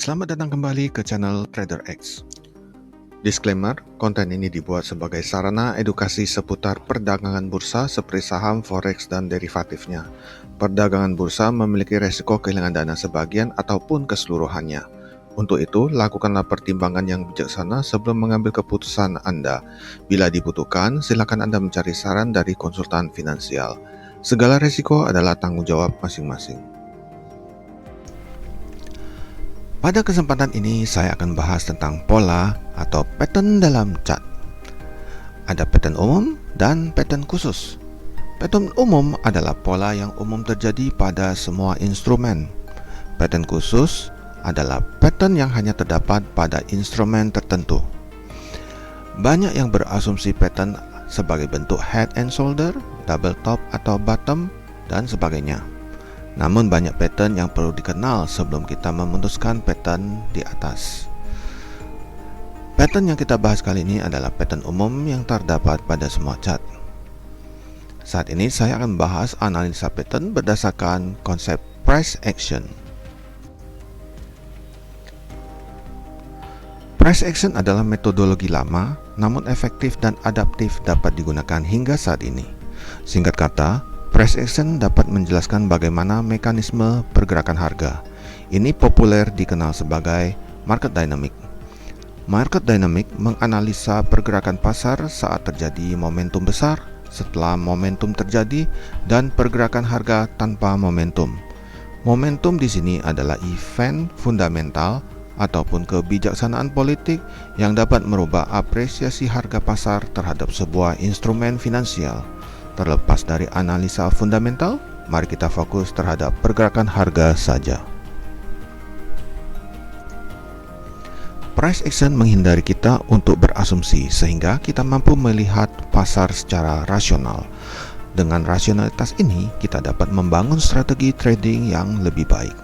Selamat datang kembali ke channel Trader X. Disclaimer, konten ini dibuat sebagai sarana edukasi seputar perdagangan bursa seperti saham, forex, dan derivatifnya. Perdagangan bursa memiliki resiko kehilangan dana sebagian ataupun keseluruhannya. Untuk itu, lakukanlah pertimbangan yang bijaksana sebelum mengambil keputusan Anda. Bila dibutuhkan, silakan Anda mencari saran dari konsultan finansial. Segala resiko adalah tanggung jawab masing-masing. Pada kesempatan ini saya akan bahas tentang pola atau pattern dalam chart. Ada pattern umum dan pattern khusus. Pattern umum adalah pola yang umum terjadi pada semua instrumen. Pattern khusus adalah pattern yang hanya terdapat pada instrumen tertentu. Banyak yang berasumsi pattern sebagai bentuk head and shoulder, double top atau bottom, dan sebagainya. Namun banyak pattern yang perlu dikenal sebelum kita memutuskan pattern di atas. Pattern yang kita bahas kali ini adalah pattern umum yang terdapat pada semua chart. Saat ini saya akan membahas analisa pattern berdasarkan konsep price action. Price action adalah metodologi lama, namun efektif dan adaptif dapat digunakan hingga saat ini. Singkat kata, price action dapat menjelaskan bagaimana mekanisme pergerakan harga. Ini populer dikenal sebagai market dynamic. Market dynamic menganalisa pergerakan pasar saat terjadi momentum besar, setelah momentum terjadi, dan pergerakan harga tanpa momentum. Momentum di sini adalah event fundamental ataupun kebijaksanaan politik yang dapat merubah apresiasi harga pasar terhadap sebuah instrumen finansial. Terlepas dari analisa fundamental, mari kita fokus terhadap pergerakan harga saja. Price action menghindari kita untuk berasumsi sehingga kita mampu melihat pasar secara rasional. Dengan rasionalitas ini, kita dapat membangun strategi trading yang lebih baik.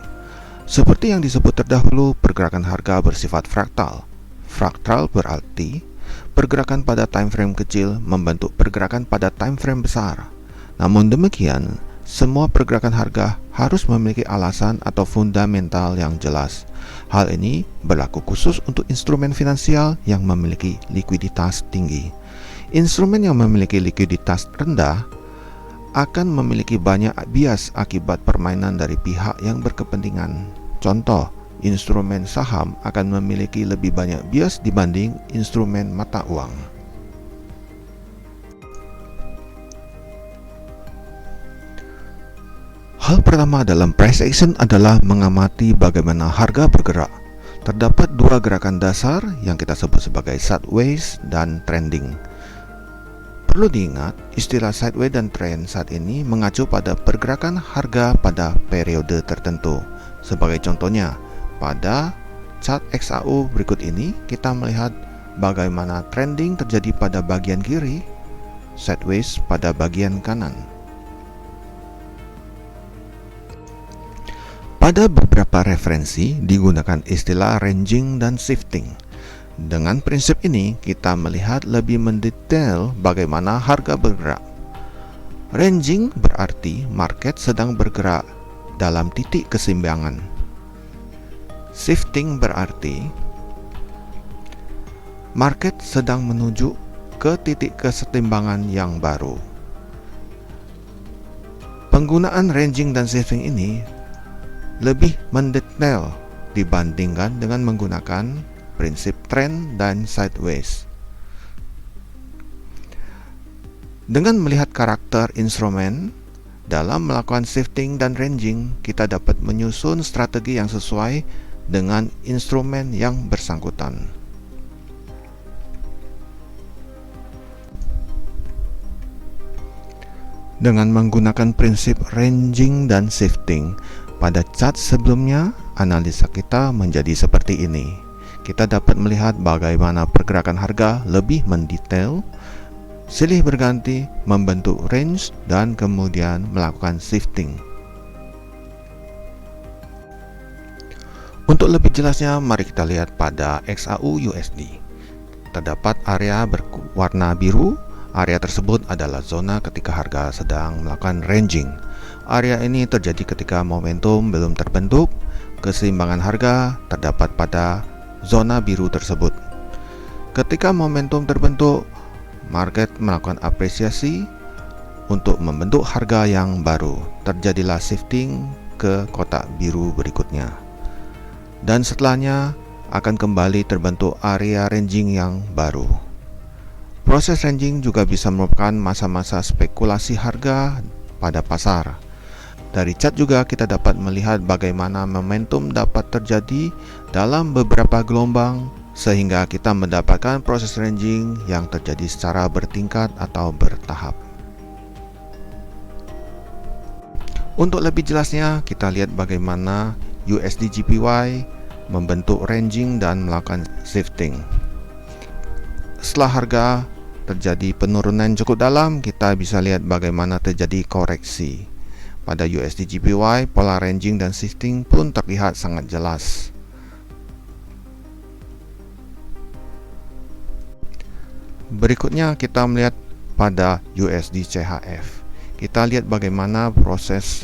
Seperti yang disebut terdahulu, pergerakan harga bersifat fraktal. Fraktal berarti pergerakan pada time frame kecil membentuk pergerakan pada time frame besar. Namun demikian, semua pergerakan harga harus memiliki alasan atau fundamental yang jelas. Hal ini berlaku khusus untuk instrumen finansial yang memiliki likuiditas tinggi. Instrumen yang memiliki likuiditas rendah akan memiliki banyak bias akibat permainan dari pihak yang berkepentingan. Contoh, instrumen saham akan memiliki lebih banyak bias dibanding instrumen mata uang. Hal pertama dalam price action adalah mengamati bagaimana harga bergerak. Terdapat dua gerakan dasar yang kita sebut sebagai sideways dan trending. Perlu diingat, istilah sideways dan trend saat ini mengacu pada pergerakan harga pada periode tertentu. Sebagai contohnya, pada chart XAU berikut ini, kita melihat bagaimana trending terjadi pada bagian kiri, sideways pada bagian kanan. Pada beberapa referensi digunakan istilah ranging dan shifting. Dengan prinsip ini, kita melihat lebih mendetail bagaimana harga bergerak. Ranging berarti market sedang bergerak dalam titik keseimbangan. Shifting berarti market sedang menuju ke titik kesetimbangan yang baru. Penggunaan ranging dan shifting ini lebih mendetail dibandingkan dengan menggunakan prinsip trend dan sideways. Dengan melihat karakter instrumen dalam melakukan shifting dan ranging, kita dapat menyusun strategi yang sesuai dengan instrumen yang bersangkutan. Dengan menggunakan prinsip ranging dan shifting, pada chart sebelumnya, analisa kita menjadi seperti ini. Kita dapat melihat bagaimana pergerakan harga lebih mendetail, silih berganti membentuk range dan kemudian melakukan shifting. Untuk lebih jelasnya, mari kita lihat pada XAU USD. Terdapat area berwarna biru. Area tersebut adalah zona ketika harga sedang melakukan ranging. Area ini terjadi ketika momentum belum terbentuk. keseimbangan harga terdapat pada zona biru tersebut. Ketika momentum terbentuk, market melakukan apresiasi untuk membentuk harga yang baru. Terjadilah shifting ke kotak biru berikutnya. Dan setelahnya akan kembali terbentuk area ranging yang baru. Proses ranging juga bisa merupakan masa-masa spekulasi harga pada pasar. Dari chart juga kita dapat melihat bagaimana momentum dapat terjadi dalam beberapa gelombang sehingga kita mendapatkan proses ranging yang terjadi secara bertingkat atau bertahap. Untuk lebih jelasnya, kita lihat bagaimana USD JPY membentuk ranging dan melakukan shifting. Setelah harga terjadi penurunan cukup dalam, kita bisa lihat bagaimana terjadi koreksi. Pada USD JPY, pola ranging dan shifting pun terlihat sangat jelas. Berikutnya kita melihat pada USD CHF. Kita lihat bagaimana proses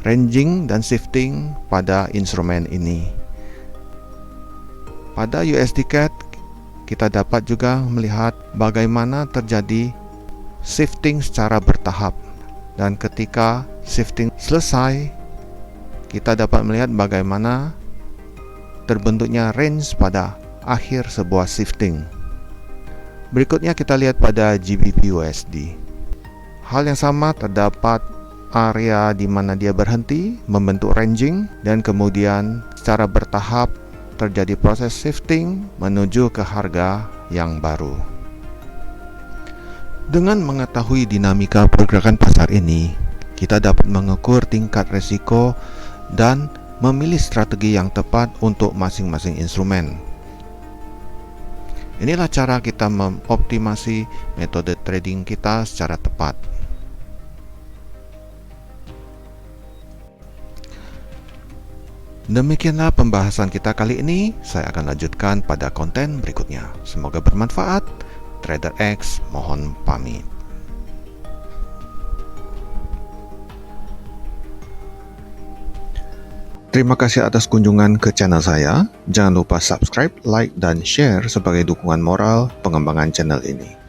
ranging dan shifting pada instrumen ini. Pada USD CAD, kita dapat juga melihat bagaimana terjadi shifting secara bertahap. Dan ketika shifting selesai, kita dapat melihat bagaimana terbentuknya range pada akhir sebuah shifting. Berikutnya kita lihat pada GBP USD. Hal yang sama, terdapat area di mana dia berhenti, membentuk ranging, dan kemudian secara bertahap terjadi proses shifting menuju ke harga yang baru. Dengan mengetahui dinamika pergerakan pasar ini, kita dapat mengukur tingkat risiko dan memilih strategi yang tepat untuk masing-masing instrumen. Inilah cara kita mengoptimasi metode trading kita secara tepat. Demikianlah pembahasan kita kali ini. Saya akan lanjutkan pada konten berikutnya. Semoga bermanfaat. Trader X mohon pamit. Terima kasih atas kunjungan ke channel saya. Jangan lupa subscribe, like, dan share sebagai dukungan moral pengembangan channel ini.